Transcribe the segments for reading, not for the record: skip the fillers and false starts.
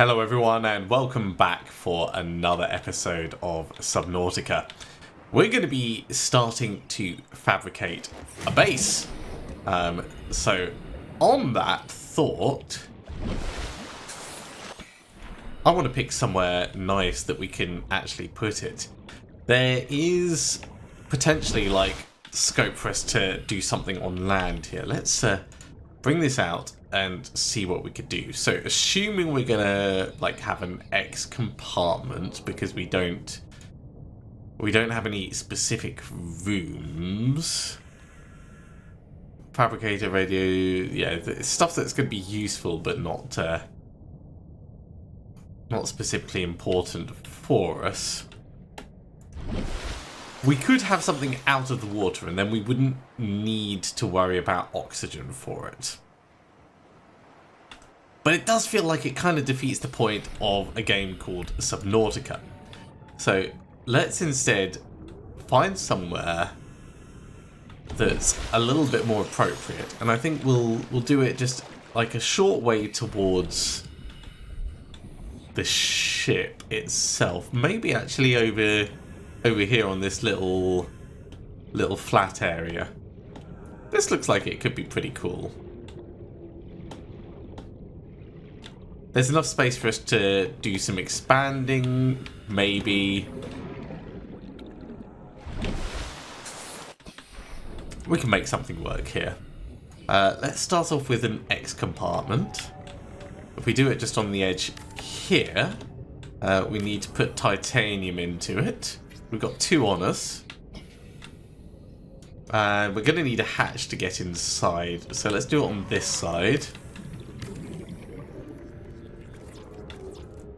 Hello everyone and welcome back for another episode of Subnautica. We're going to be starting to fabricate a base. So on that thought, I want to pick somewhere nice that we can actually put it. There is potentially like scope for us to do something on land here. Let's bring this out and see what we could do. So assuming we're gonna like have an X compartment because we don't have any specific rooms. Fabricator radio, yeah, stuff that's gonna be useful but not specifically important for us. We could have something out of the water and then we wouldn't need to worry about oxygen for it. But it does feel like it kind of defeats the point of a game called Subnautica. So let's instead find somewhere that's a little bit more appropriate. And I think we'll do it just like a short way towards the ship itself. Maybe actually over here on this little flat area. This looks like it could be pretty cool. There's enough space for us to do some expanding, maybe. We can make something work here. Let's start off with an X compartment. If we do it just on the edge here, we need to put titanium into it. We've got 2 on us. And we're going to need a hatch to get inside. So let's do it on this side.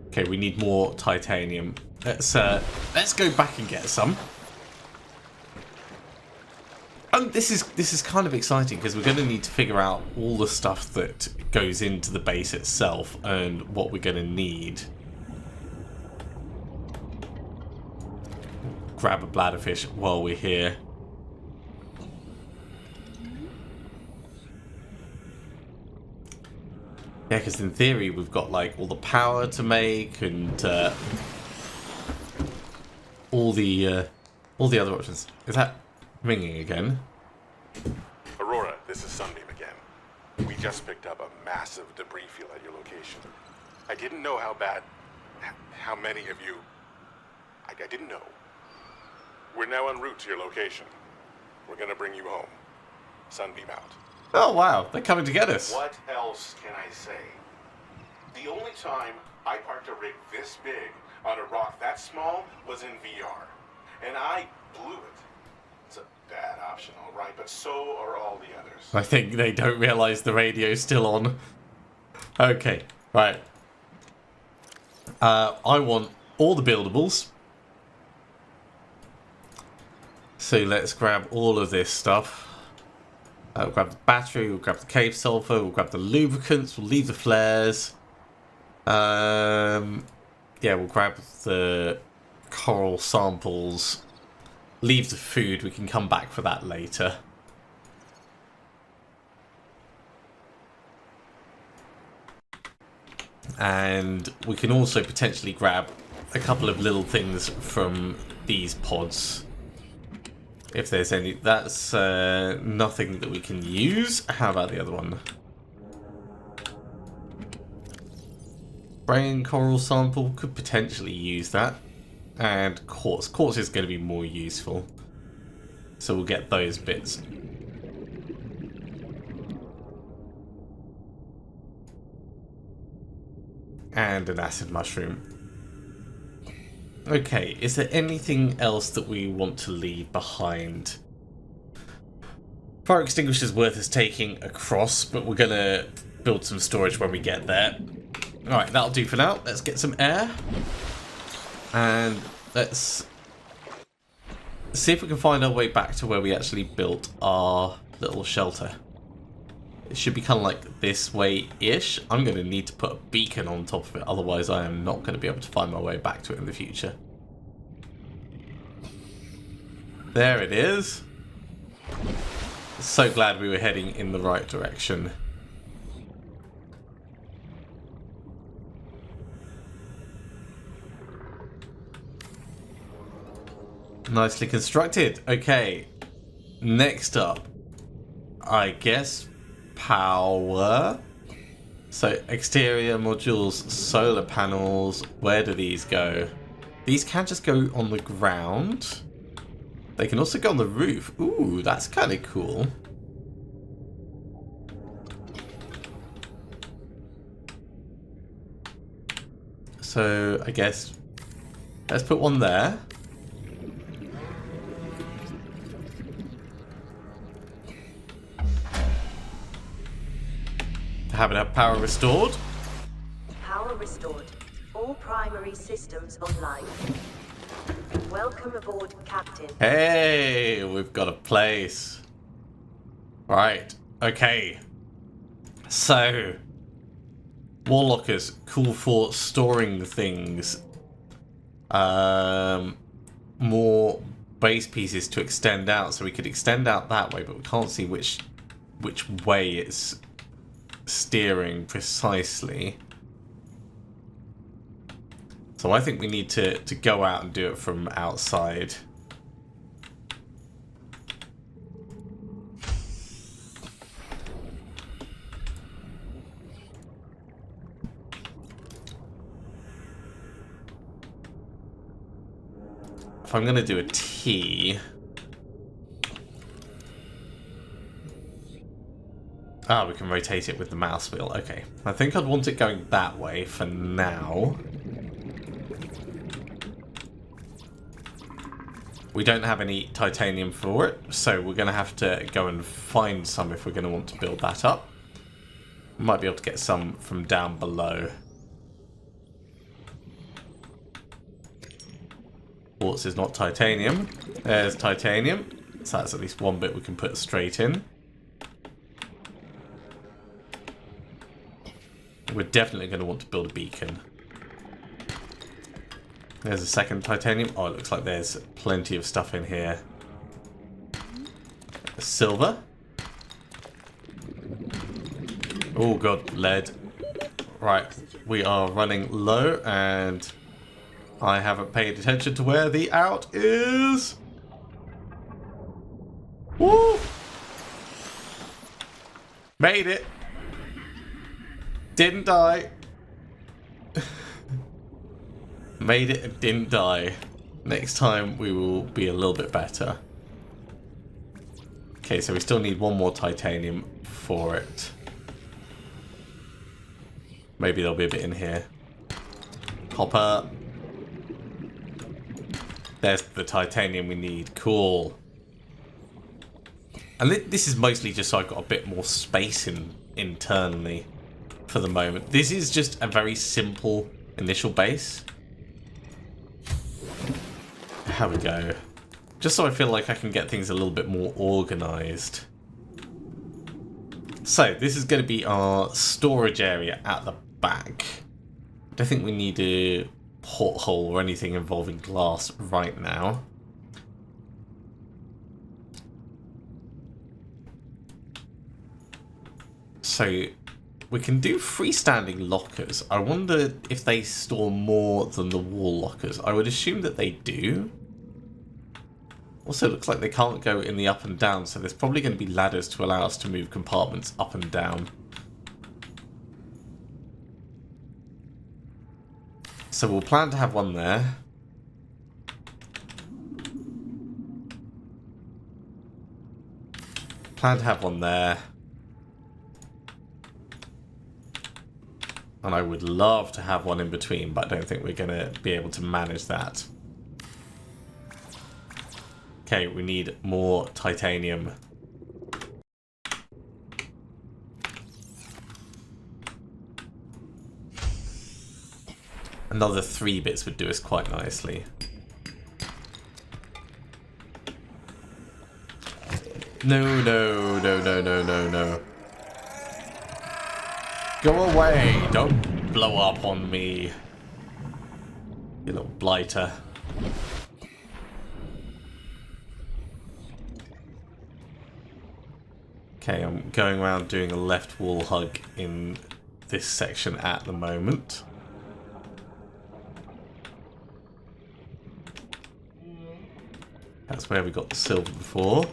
Okay, we need more titanium. Let's go back and get some. Oh, this is kind of exciting because we're going to need to figure out all the stuff that goes into the base itself and what we're going to need. Grab a bladderfish while we're here. Yeah, because in theory we've got like all the power to make and all the other options. Is that ringing again? Aurora, this is Sunbeam again. We just picked up a massive debris field at your location. I didn't know how many of you. I didn't know. We're now en route to your location. We're gonna bring you home. Sunbeam out. Oh wow, they're coming to get us. What else can I say? The only time I parked a rig this big on a rock that small was in VR. And I blew it. It's a bad option, alright, but so are all the others. I think they don't realise the radio's still on. Okay, right. I want all the buildables. So let's grab all of this stuff. We'll grab the battery, we'll grab the cave sulfur, we'll grab the lubricants, we'll leave the flares. Yeah, we'll grab the coral samples. Leave the food, we can come back for that later. And we can also potentially grab a couple of little things from these pods. If there's any. That's nothing that we can use. How about the other one? Brain coral sample, could potentially use that. And quartz. Quartz is going to be more useful. So we'll get those bits. And an acid mushroom. Okay, is there anything else that we want to leave behind? Fire extinguisher's worth us taking across, but we're going to build some storage when we get there. Alright, that'll do for now. Let's get some air. And let's see if we can find our way back to where we actually built our little shelter. It should be kind of like this way-ish. I'm going to need to put a beacon on top of it, otherwise I am not going to be able to find my way back to it in the future. There it is. So glad we were heading in the right direction. Nicely constructed. Okay. Next up, I guess power. So exterior modules, solar panels. Where do these go? These can just go on the ground. They can also go on the roof. Ooh, that's kind of cool. So I guess let's put one there. Have it have power restored. Power restored. All primary systems online. Welcome aboard, Captain. Hey, we've got a place. Right, okay. So, war lockers, cool for storing things. More base pieces to extend out, so we could extend out that way, but we can't see which way it's steering precisely. So I think we need to go out and do it from outside. If I'm going to do a T... Ah, we can rotate it with the mouse wheel. Okay. I think I'd want it going that way for now. We don't have any titanium for it, so we're going to have to go and find some if we're going to want to build that up. Might be able to get some from down below. Quartz is not titanium. There's titanium. So that's at least one bit we can put straight in. We're definitely going to want to build a beacon. There's a second titanium. Oh, it looks like there's plenty of stuff in here. Silver. Oh god, lead. Right, we are running low and I haven't paid attention to where the out is. Woo! Made it. Didn't die. Made it and didn't die. Next time we will be a little bit better. Okay, so we still need one more titanium for it. Maybe there'll be a bit in here. Copper. There's the titanium we need. Cool. And this is mostly just so I've got a bit more space internally for the moment. This is just a very simple initial base. There we go. Just so I feel like I can get things a little bit more organized. So, this is going to be our storage area at the back. I don't think we need a porthole or anything involving glass right now. So, we can do freestanding lockers. I wonder if they store more than the wall lockers. I would assume that they do. Also, it looks like they can't go in the up and down, so there's probably going to be ladders to allow us to move compartments up and down. So we'll plan to have one there. Plan to have one there. And I would love to have one in between, but I don't think we're going to be able to manage that. Okay, we need more titanium. Another 3 bits would do us quite nicely. No, no, no, no, no, no, no. Go away! Don't blow up on me. You little blighter. Okay, I'm going around doing a left wall hug in this section at the moment. That's where we got the silver before.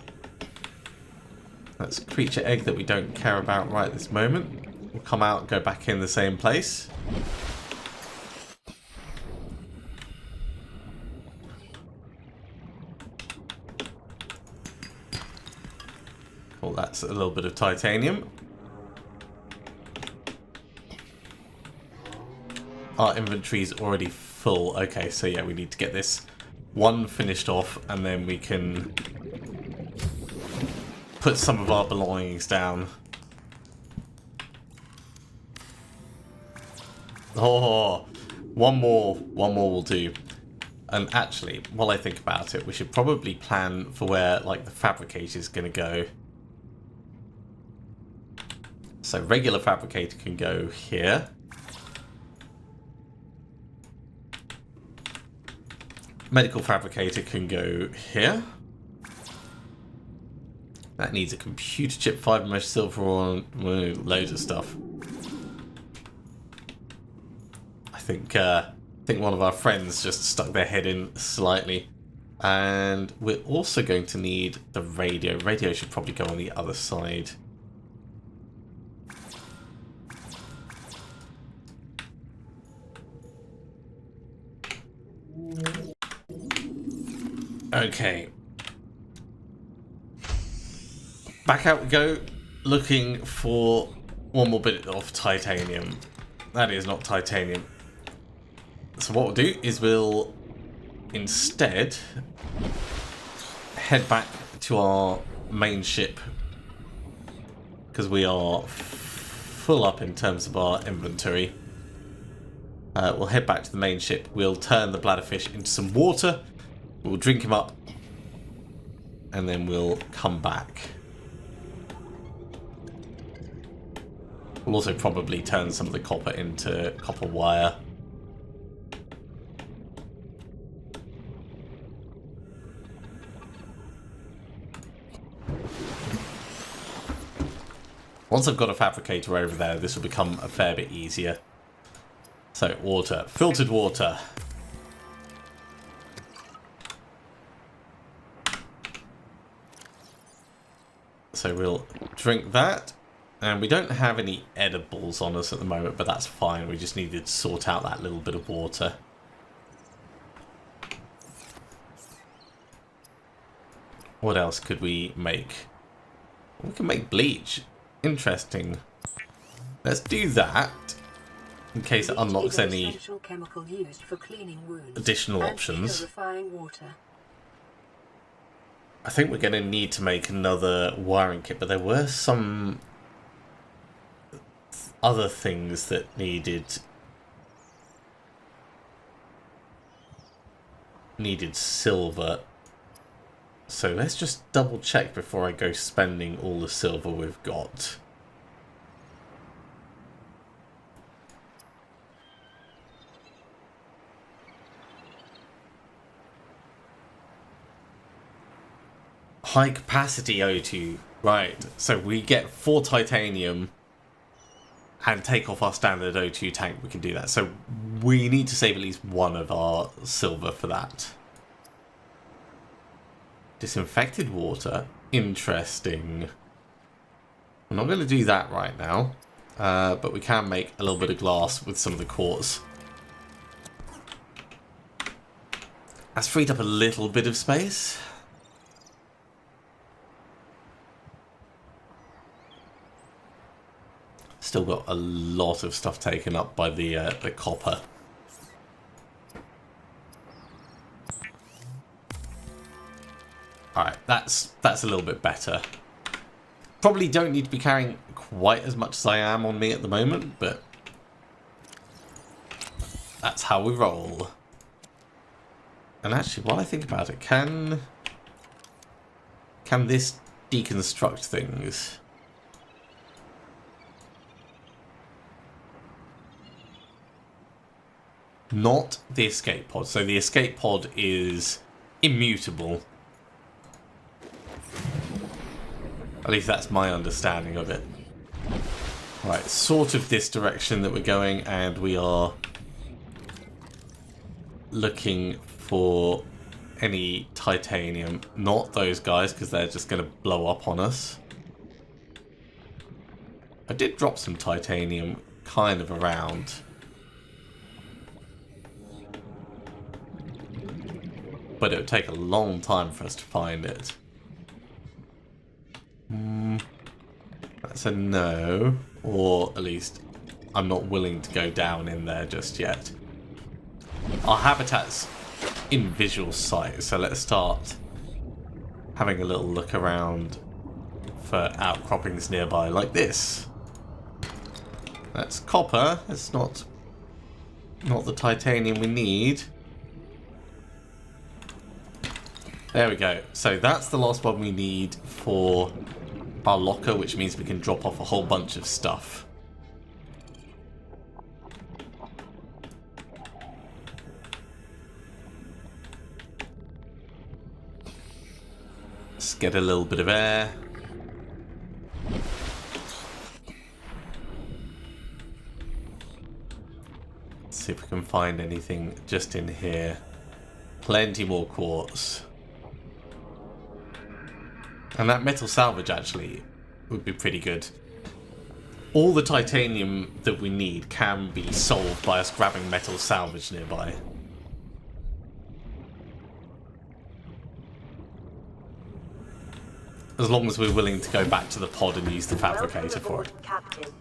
That's a creature egg that we don't care about right this moment. We'll come out and go back in the same place. Well, that's a little bit of titanium. Our inventory's already full. Okay, so yeah, we need to get this one finished off, and then we can put some of our belongings down. Oh, one more will do. And actually, while I think about it, we should probably plan for where, like, the fabricator is going to go. So regular fabricator can go here. Medical fabricator can go here. That needs a computer chip, fiber mesh, silver ore, loads of stuff. I think one of our friends just stuck their head in slightly. And we're also going to need the radio. Radio should probably go on the other side. Okay. Back out we go, looking for one more bit of titanium. That is not titanium. So what we'll do is we'll instead head back to our main ship, because we are full up in terms of our inventory. We'll head back to the main ship. We'll turn the bladderfish into some water. We'll drink him up, and then we'll come back. We'll also probably turn some of the copper into copper wire. Once I've got a fabricator over there, this will become a fair bit easier. So, water. Filtered water. So we'll drink that. And we don't have any edibles on us at the moment, but that's fine. We just needed to sort out that little bit of water. What else could we make? We can make bleach. Interesting. Let's do that. In case it unlocks any additional options. I think we're going to need to make another wiring kit, but there were some other things that needed silver. So let's just double check before I go spending all the silver we've got. High capacity O2. Right, so we get 4 titanium and take off our standard O2 tank. We can do that. So we need to save at least 1 of our silver for that. Disinfected water. Interesting. I'm not going to do that right now. But we can make a little bit of glass with some of the quartz. That's freed up a little bit of space. Still got a lot of stuff taken up by the copper. Alright, that's a little bit better. Probably don't need to be carrying quite as much as I am on me at the moment, but that's how we roll. And actually, while I think about it, can this deconstruct things? Not the escape pod. So the escape pod is immutable. At least that's my understanding of it. Right, sort of this direction that we're going, and we are looking for any titanium. Not those guys, because they're just going to blow up on us. I did drop some titanium kind of around. But it would take a long time for us to find it. That's a no. Or at least I'm not willing to go down in there just yet. Our habitat's in visual sight, so let's start having a little look around for outcroppings nearby, like this. That's copper. It's not the titanium we need. There we go. So that's the last one we need for our locker, which means we can drop off a whole bunch of stuff. Let's get a little bit of air. Let's see if we can find anything just in here. Plenty more quartz. And that metal salvage actually would be pretty good. All the titanium that we need can be solved by us grabbing metal salvage nearby. As long as we're willing to go back to the pod and use the fabricator for it. Captain.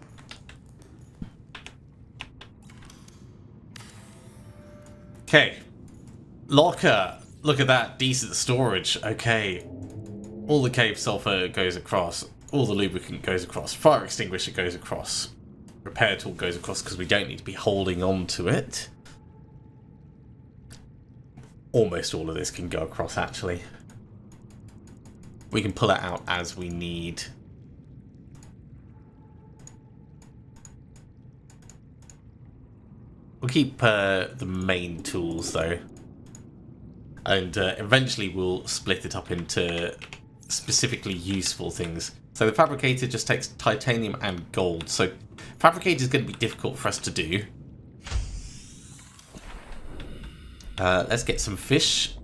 Okay. Locker. Look at that. Decent storage. Okay. All the cave sulfur goes across. All the lubricant goes across. Fire extinguisher goes across. Repair tool goes across because we don't need to be holding on to it. Almost all of this can go across, actually. We can pull it out as we need. We'll keep the main tools, though. And eventually we'll split it up into specifically useful things. So the fabricator just takes titanium and gold. So fabricator is going to be difficult for us to do. Let's get some fish.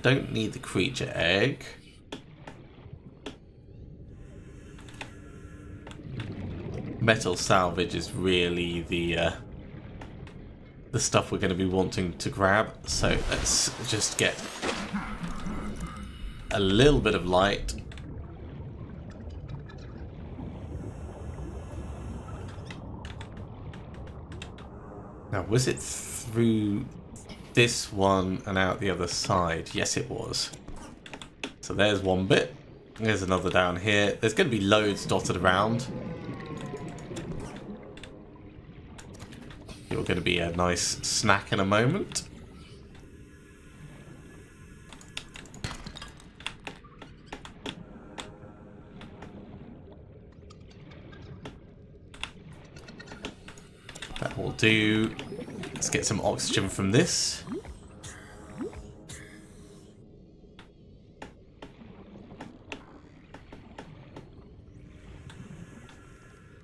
Don't need the creature egg. Metal salvage is really the stuff we're going to be wanting to grab. So let's just get a little bit of light. Now, was it through this one and out the other side? Yes, it was. So there's one bit. There's another down here. There's going to be loads dotted around. You're going to be a nice snack in a moment. That will do. Let's get some oxygen from this.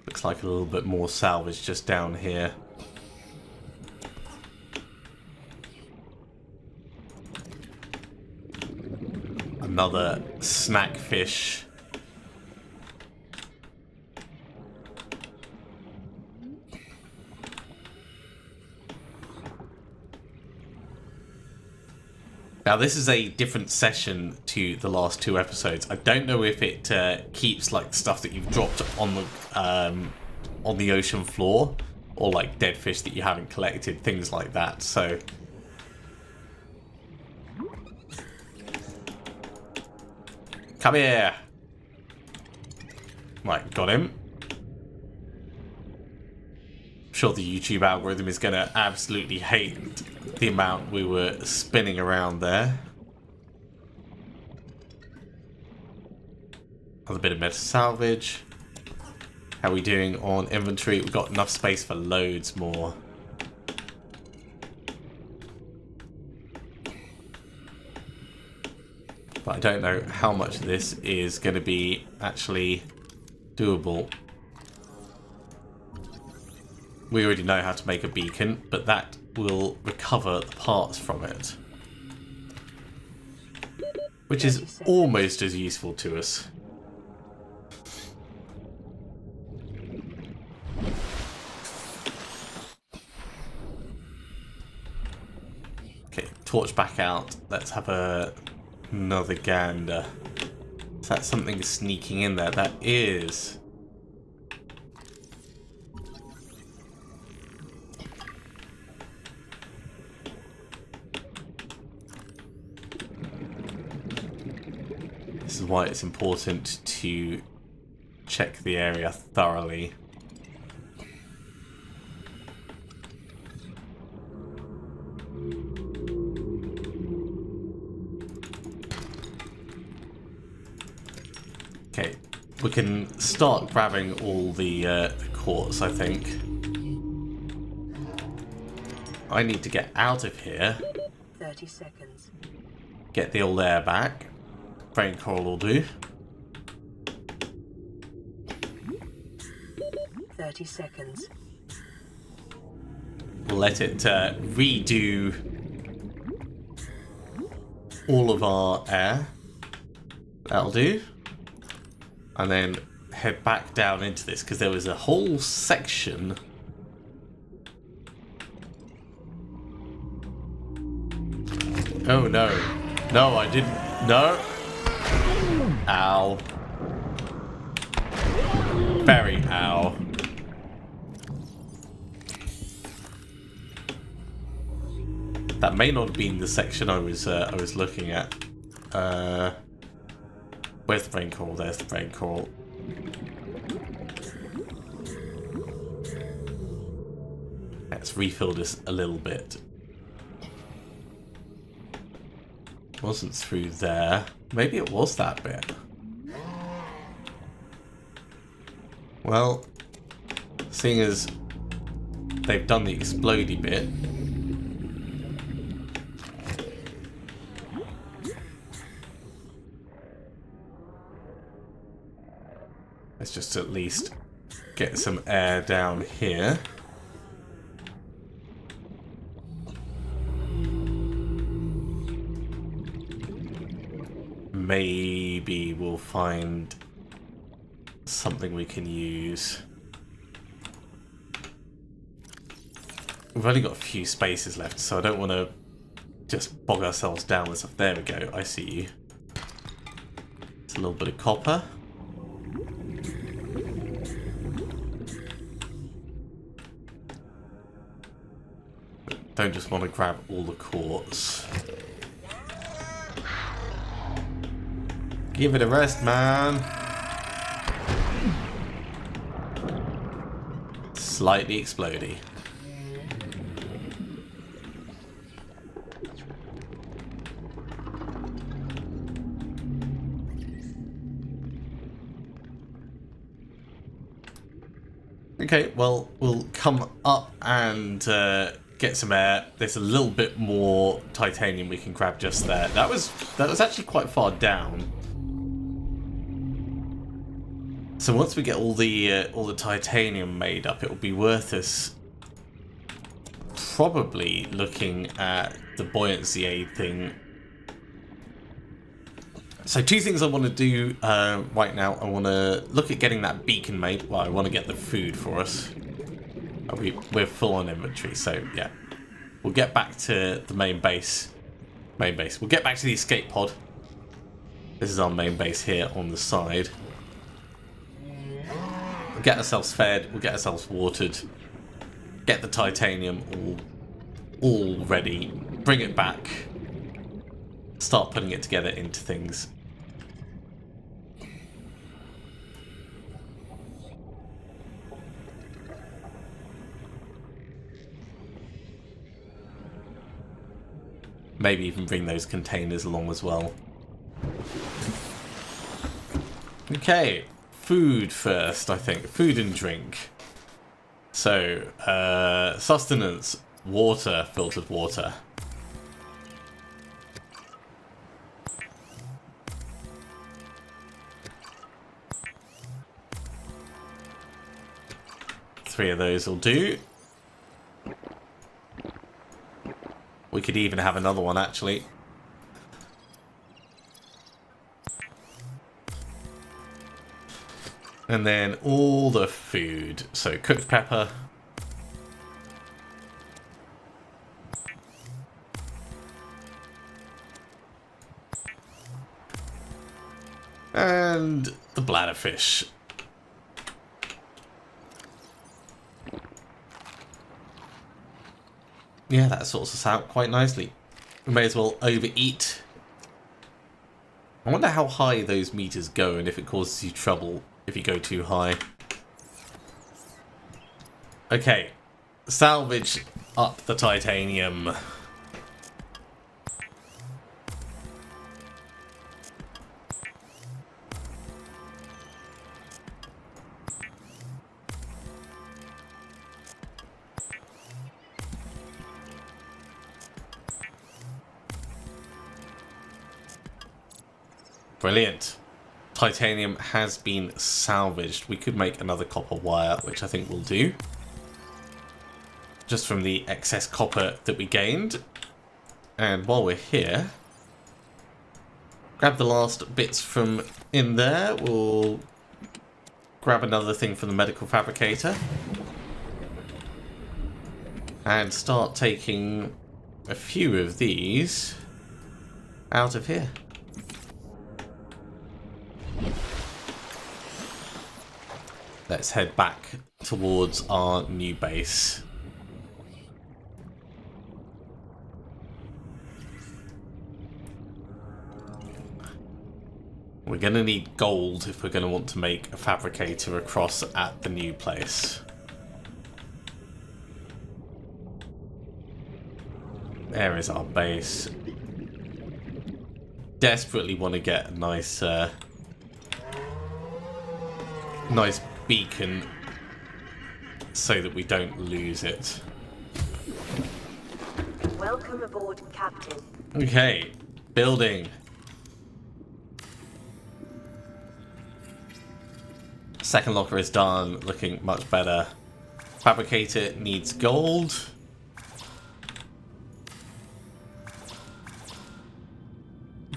Looks like a little bit more salvage just down here. Another snack fish. Now this is a different session to the last two episodes. I don't know if it keeps like stuff that you've dropped on the ocean floor, or like dead fish that you haven't collected, things like that. So come here. Right, got him. I'm sure the YouTube algorithm is going to absolutely hate the amount we were spinning around there. Another bit of metal salvage. How are we doing on inventory? We've got enough space for loads more. But I don't know how much of this is going to be actually doable. We already know how to make a beacon, but that will recover the parts from it. Which is almost as useful to us. Okay, torch back out. Let's have another gander. Is that something sneaking in there? That is. This is why it's important to check the area thoroughly. Okay, we can start grabbing all the quartz, I think. I need to get out of here. 30 seconds. Get the old air back. Brain coral will do. 30 seconds. We'll let it redo all of our air. That'll do. And then head back down into this, because there was a whole section. Oh no. No, I didn't. No. Ow. Very ow. That may not have been the section I was looking at. Where's the brain coral? There's the brain coral. Let's refill this a little bit. Wasn't through there. Maybe it was that bit. Well, seeing as they've done the explodey bit, let's just at least get some air down here. Maybe we'll find something we can use. We've only got a few spaces left, so I don't want to just bog ourselves down with stuff. There we go, I see you. It's a little bit of copper. Don't just want to grab all the quartz. Give it a rest, man. Slightly explodey. Okay, well, we'll come up and get some air. There's a little bit more titanium we can grab just there. That was actually quite far down. So once we get all the titanium made up, it will be worth us probably looking at the buoyancy aid thing. So two things I want to do right now. I want to look at getting that beacon made. Well, I want to get the food for us. We're full on inventory, so yeah. We'll get back to the main base. We'll get back to the escape pod. This is our main base here on the side. We'll get ourselves fed. We'll get ourselves watered. Get the titanium all ready. Bring it back. Start putting it together into things. Maybe even bring those containers along as well. Okay, food first, I think. Food and drink. So, sustenance, water, filtered water. 3 of those will do. We could even have another one, actually. And then all the food. So cooked pepper. And the bladderfish. Yeah, that sorts us out quite nicely. We may as well overeat. I wonder how high those meters go and if it causes you trouble if you go too high. Okay, salvage up the titanium. Brilliant. Titanium has been salvaged. We could make another copper wire, which I think we'll do. Just from the excess copper that we gained. And while we're here, grab the last bits from in there. We'll grab another thing from the medical fabricator. And start taking a few of these out of here. Let's head back towards our new base. We're going to need gold if we're going to want to make a fabricator across at the new place. There is our base. Desperately want to get a nice beacon so that we don't lose it. Welcome aboard, Captain. Okay, building. Second locker is done, looking much better. Fabricator needs gold.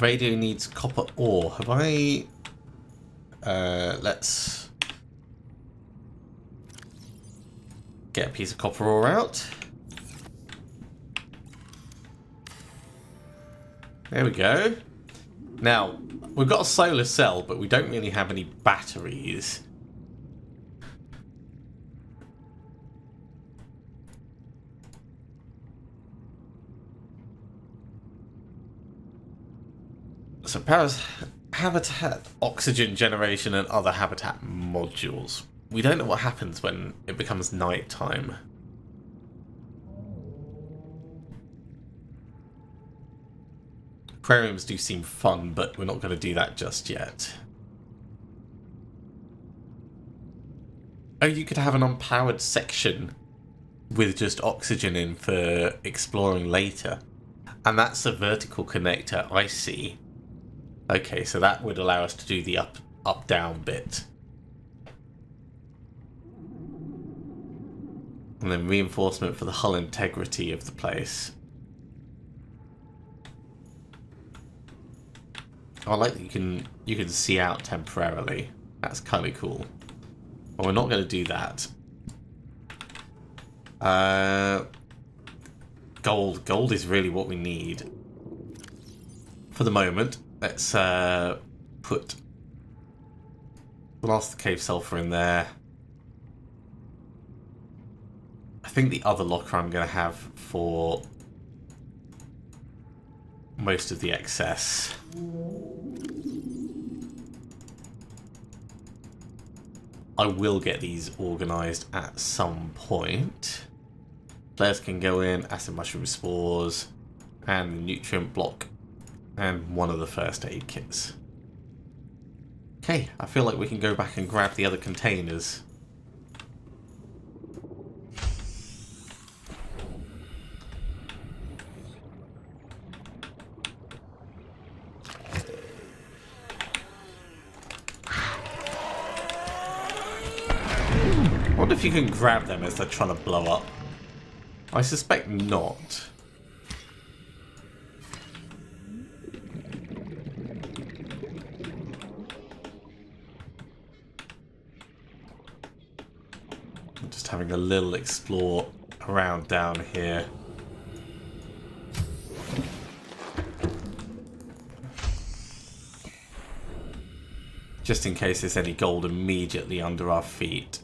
Radio needs copper ore. Have I... let's get a piece of copper ore out. There we go. Now, we've got a solar cell, but we don't really have any batteries. So Paris habitat, oxygen generation, and other habitat modules. We don't know what happens when it becomes night time. Aquariums do seem fun, but we're not going to do that just yet. Oh, you could have an unpowered section with just oxygen in for exploring later. And that's a vertical connector, I see. Okay, so that would allow us to do the up-down bit. And then reinforcement for the hull integrity of the place. I like that you can see out temporarily. That's kind of cool. But we're not going to do that. Gold. Gold is really what we need. For the moment, let's put blast the cave sulfur in there. I think the other locker I'm going to have for most of the excess. I will get these organised at some point. Players can go in, acid mushroom spores, and the nutrient block, and one of the first aid kits. Okay, I feel like we can go back and grab the other containers. wonder if you can grab them as they're trying to blow up. I suspect not. I'm just having a little explore around down here. Just in case there's any gold immediately under our feet.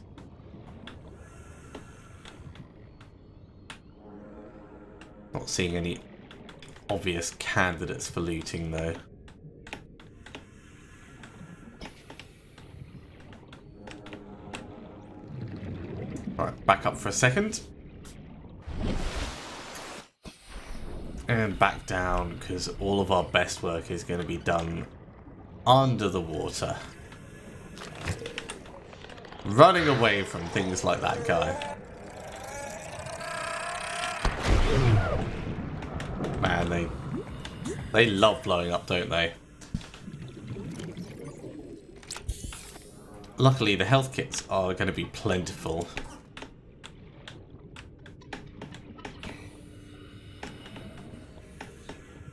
Not seeing any obvious candidates for looting though. Alright, back up for a second. And back down, because all of our best work is going to be done under the water. Running away from things like that guy. Man, they love blowing up, don't they? Luckily, the health kits are going to be plentiful.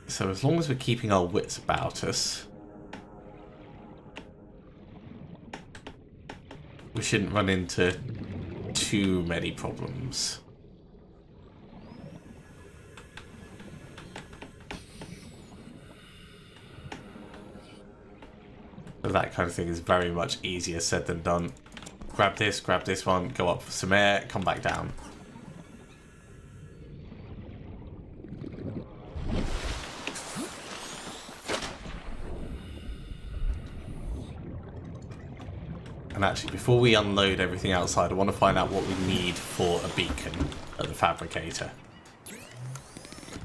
So as long as we're keeping our wits about us, we shouldn't run into too many problems. But that kind of thing is very much easier said than done. Grab this one, go up for some air, come back down. And actually, before we unload everything outside, I want to find out what we need for a beacon at the fabricator.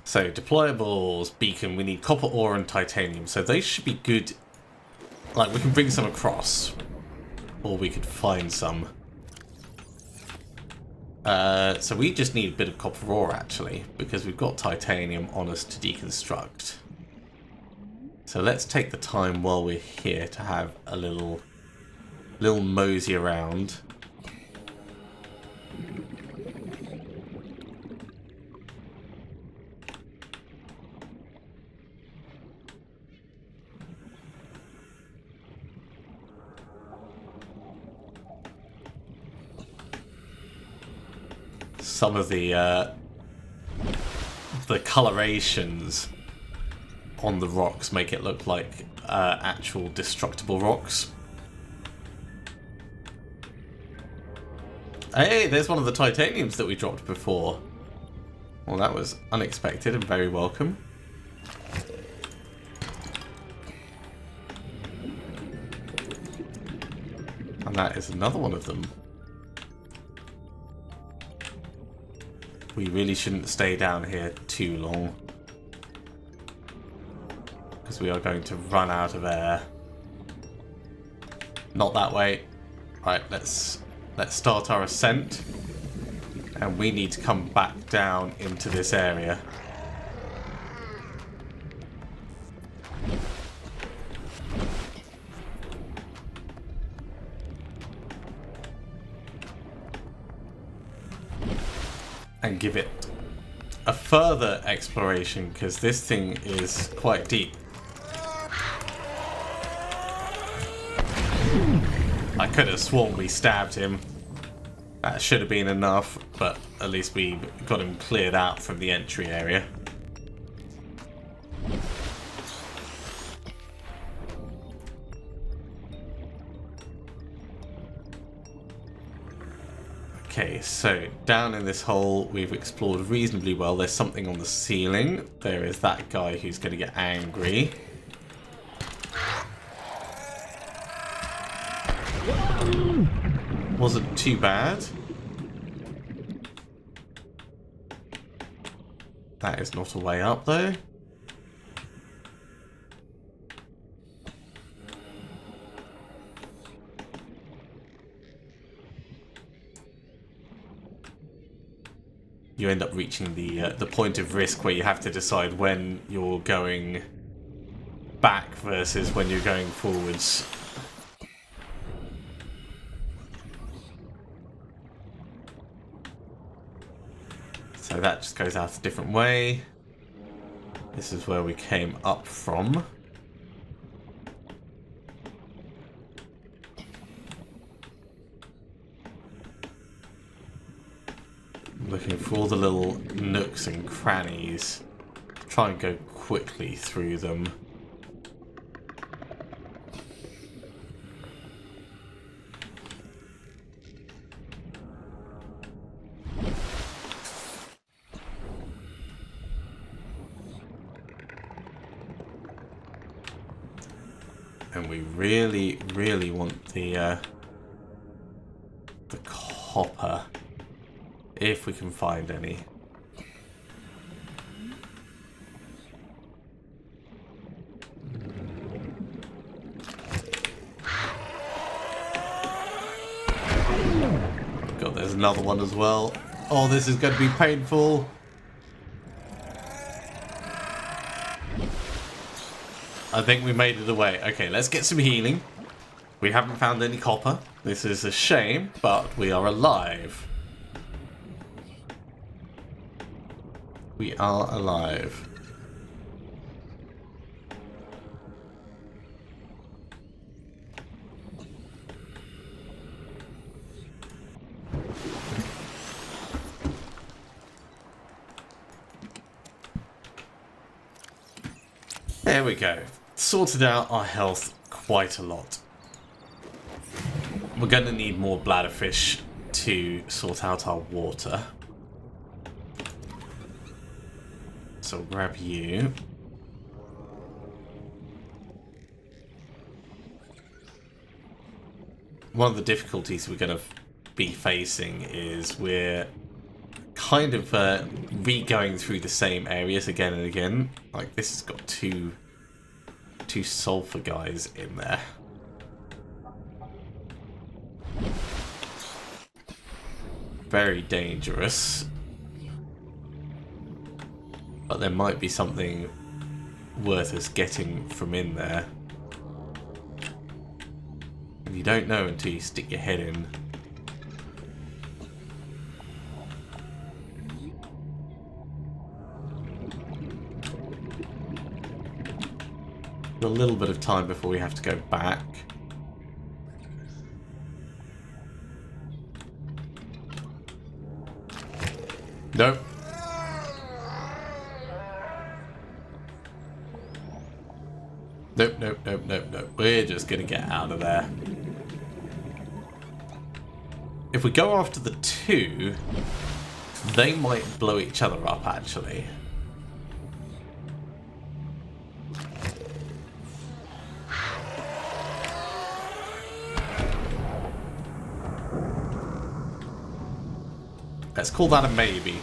So, deployables, beacon, we need copper ore and titanium. So those should be good. Like, we can bring some across. Or we could find some. So we just need a bit of copper ore, actually, because we've got titanium on us to deconstruct. So let's take the time while we're here to have a little mosey around. Some of the colorations on the rocks make it look like actual destructible rocks. Hey, there's one of the titaniums that we dropped before. Well, that was unexpected and very welcome. And that is another one of them. We really shouldn't stay down here too long, because we are going to run out of air. Not that way. Right, let's start our ascent, and we need to come back down into this area. And give it a further exploration, because this thing is quite deep. I could have sworn we stabbed him. That should have been enough, but at least we got him cleared out from the entry area. Okay, so down in this hole we've explored reasonably well. There's something on the ceiling. There is that guy who's going to get angry. Wasn't too bad. That is not a way up though. You end up reaching the point of risk where you have to decide when you're going back versus when you're going forwards. So that just goes out a different way. This is where we came up from. Looking for all the little nooks and crannies. Try and go quickly through them. And we really, really want the copper, if we can find any. God, there's another one as well. Oh, this is going to be painful. I think we made it away. Okay, let's get some healing. We haven't found any copper. This is a shame, but we are alive. We are alive. There we go. Sorted out our health quite a lot. We're going to need more bladderfish to sort out our water. So we'll grab you. One of the difficulties we're going to be facing is we're kind of re-going through the same areas again and again. Like, this has got two sulfur guys in there. Very dangerous. But there might be something worth us getting from in there. And you don't know until you stick your head in. A little bit of time before we have to go back. Nope. Nope, nope, nope, nope, nope. We're just gonna get out of there. If we go after the two, they might blow each other up, actually. Let's call that a maybe.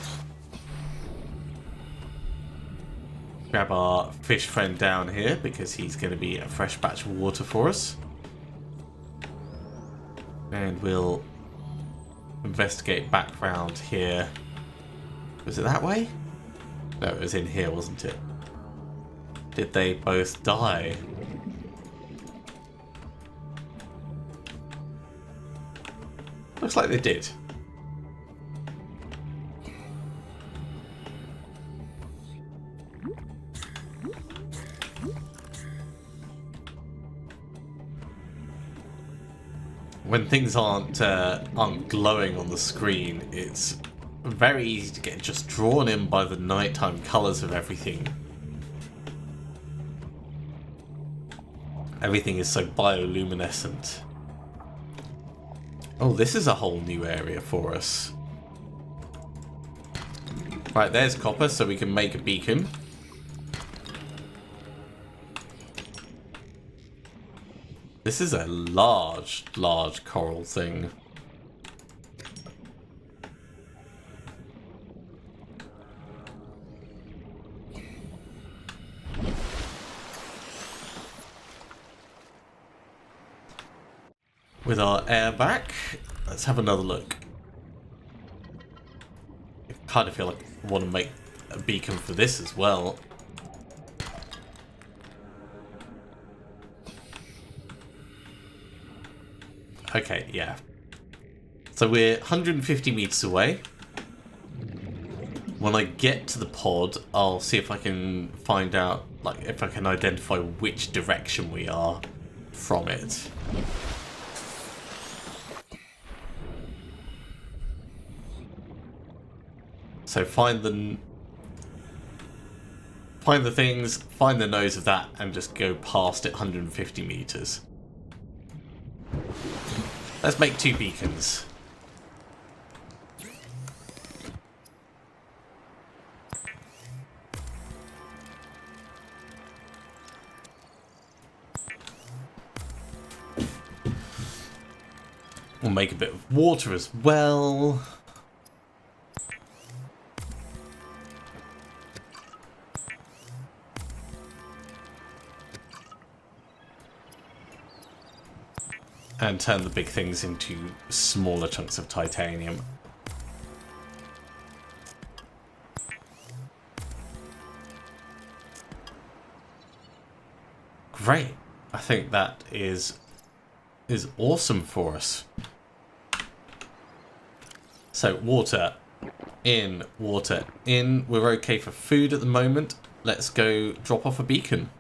Grab our fish friend down here because he's going to be a fresh batch of water for us. And we'll investigate back round here. Was it that way? No, it was in here, wasn't it? Did they both die? Looks like they did. When things aren't glowing on the screen, it's very easy to get just drawn in by the nighttime colours of everything. Everything is so bioluminescent. Oh, this is a whole new area for us. Right, there's copper, so we can make a beacon. This is a large, large coral thing. With our air back, let's have another look. I kind of feel like I want to make a beacon for this as well. Okay, yeah. So we're 150 meters away. When I get to the pod, I'll see if I can find out, like, if I can identify which direction we are from it. So find the things, find the nose of that, and just go past it 150 meters. Let's make 2 beacons. We'll make a bit of water as well. And turn the big things into smaller chunks of titanium. Great. I think that is awesome for us. So water in, water in. We're okay for food at the moment. Let's go drop off a beacon.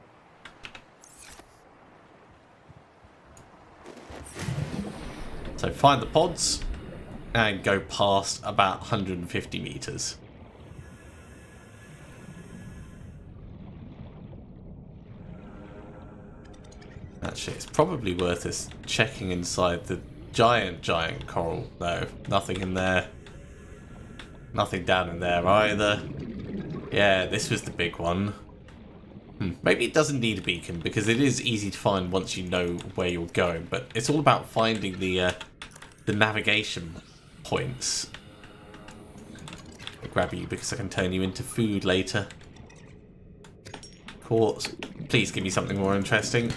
So find the pods and go past about 150 meters. Actually, it's probably worth us checking inside the giant coral. No, nothing in there. Nothing down in there either. Yeah, this was the big one. Maybe it doesn't need a beacon because it is easy to find once you know where you're going, but it's all about finding the navigation points. I'll grab you because I can turn you into food later. Quartz, please give me something more interesting.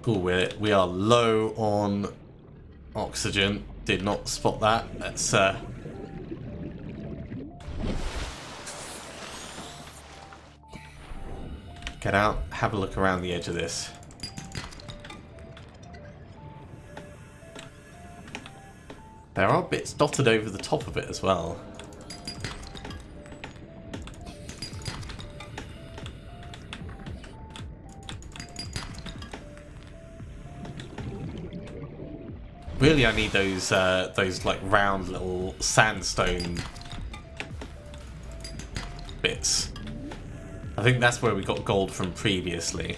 Ooh, we are low on oxygen. Did not spot that. Let's get out, have a look around the edge of this. There are bits dotted over the top of it as well. Really, I need those like round little sandstone bits. I think that's where we got gold from previously.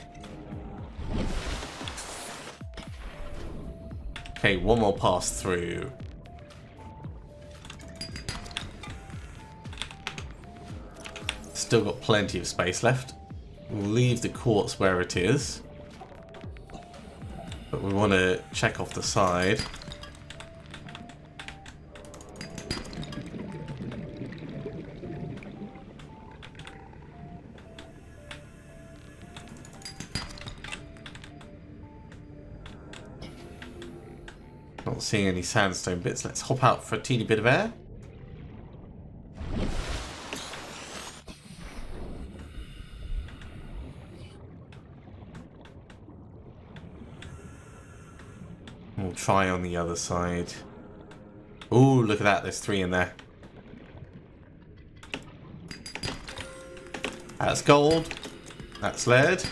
Okay, one more pass through. Still got plenty of space left. We'll leave the quartz where it is. But we want to check off the side. Not seeing any sandstone bits. Let's hop out for a teeny bit of air. We'll try on the other side. Ooh, look at that. There's 3 in there. That's gold. That's lead.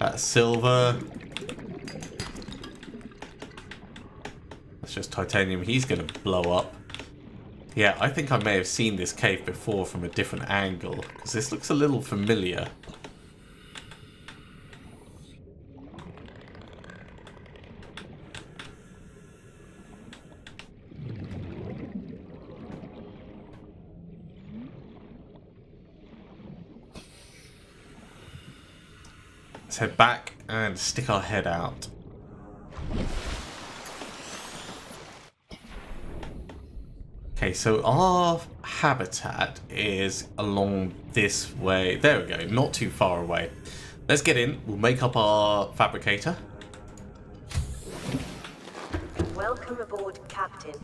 That's silver. That's just titanium. He's going to blow up. Yeah, I think I may have seen this cave before from a different angle, because this looks a little familiar. Let's head back and stick our head out. Okay, so our habitat is along this way. There we go, not too far away. Let's get in. We'll make up our fabricator. Welcome aboard, Captain.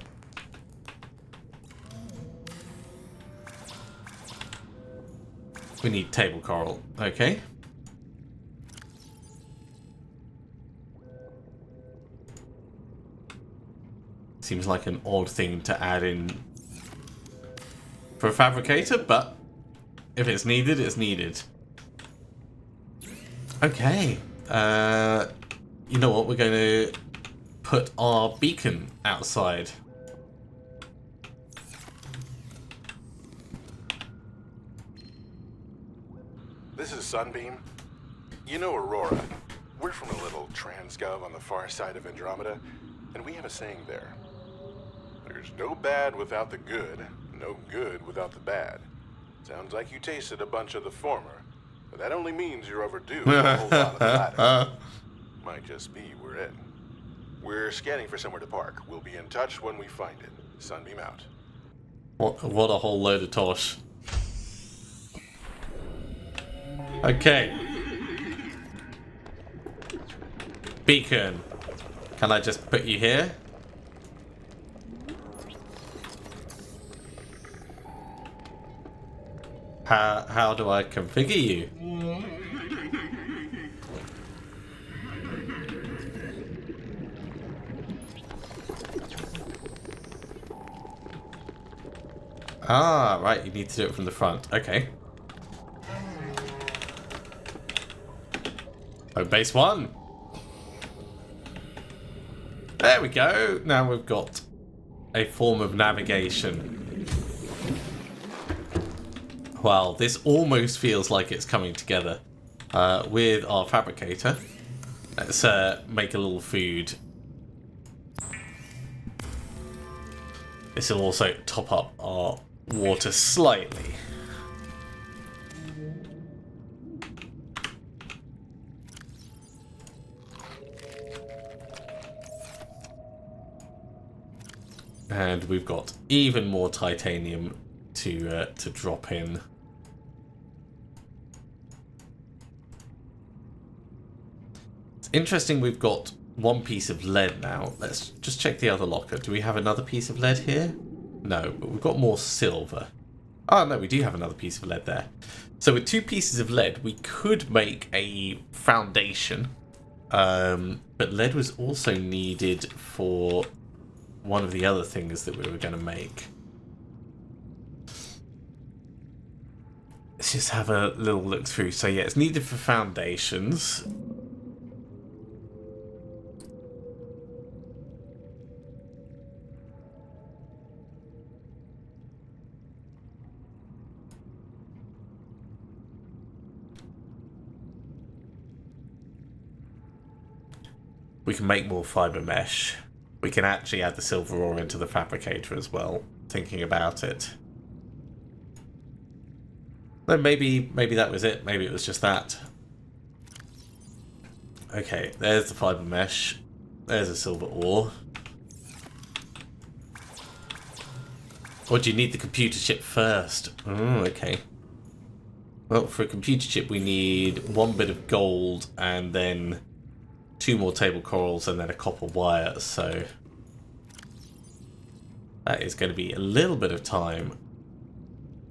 We need table coral. Okay. Seems like an odd thing to add in for a fabricator, but if it's needed, it's needed. Okay. You know what? We're going to put our beacon outside. This is Sunbeam. You know Aurora. We're from a little transgov on the far side of Andromeda, and we have a saying there. There's no bad without the good, no good without the bad. Sounds like you tasted a bunch of the former, but that only means you're overdue for a whole lot of the latter. Might just be we're in. We're scanning for somewhere to park. We'll be in touch when we find it. Sunbeam out. What a whole load of tosh. Okay. Beacon. Can I just put you here? How do I configure you? Ah, right, you need to do it from the front. Okay. Oh, base 1. There we go. Now we've got a form of navigation. Well, this almost feels like it's coming together with our fabricator. Let's make a little food. This will also top up our water slightly. And we've got even more titanium to drop in. It's interesting we've got one piece of lead now. Let's just check the other locker. Do we have another piece of lead here? No, but we've got more silver. Oh, no, we do have another piece of lead there. So with 2 pieces of lead, we could make a foundation. But lead was also needed for one of the other things that we were going to make. Let's just have a little look through. So yeah, it's needed for foundations. We can make more fiber mesh. We can actually add the silver ore into the fabricator as well, thinking about it. No, maybe that was it. Maybe it was just that. Okay, there's the fiber mesh. There's a silver ore. Or do you need the computer chip first? Oh, okay. Well, for a computer chip we need 1 bit of gold and then 2 more table corals and then a copper wire, so that is going to be a little bit of time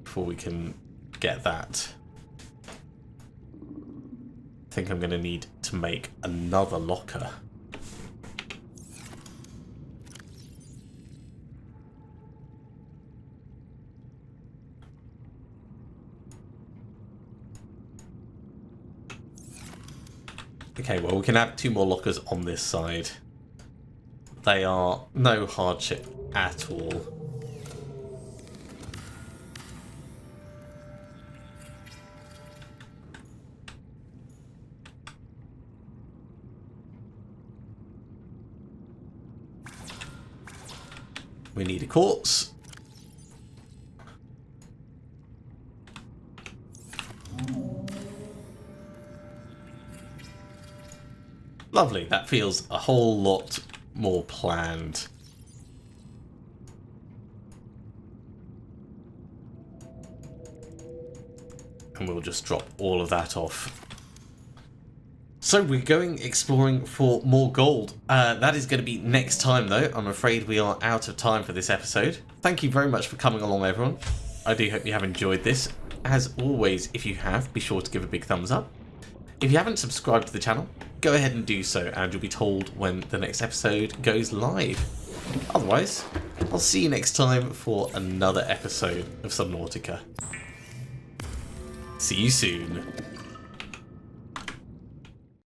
before we can get that. I think I'm going to need to make another locker. Okay, well, we can add 2 more lockers on this side. They are no hardship at all. We need a quartz. Lovely, that feels a whole lot more planned. And we'll just drop all of that off. So we're going exploring for more gold. That is going to be next time though. I'm afraid we are out of time for this episode. Thank you very much for coming along, everyone. I do hope you have enjoyed this. as always, if you have, be sure to give a big thumbs up. If you haven't subscribed to the channel, go ahead and do so, and you'll be told when the next episode goes live. Otherwise, I'll see you next time for another episode of Subnautica. See you soon.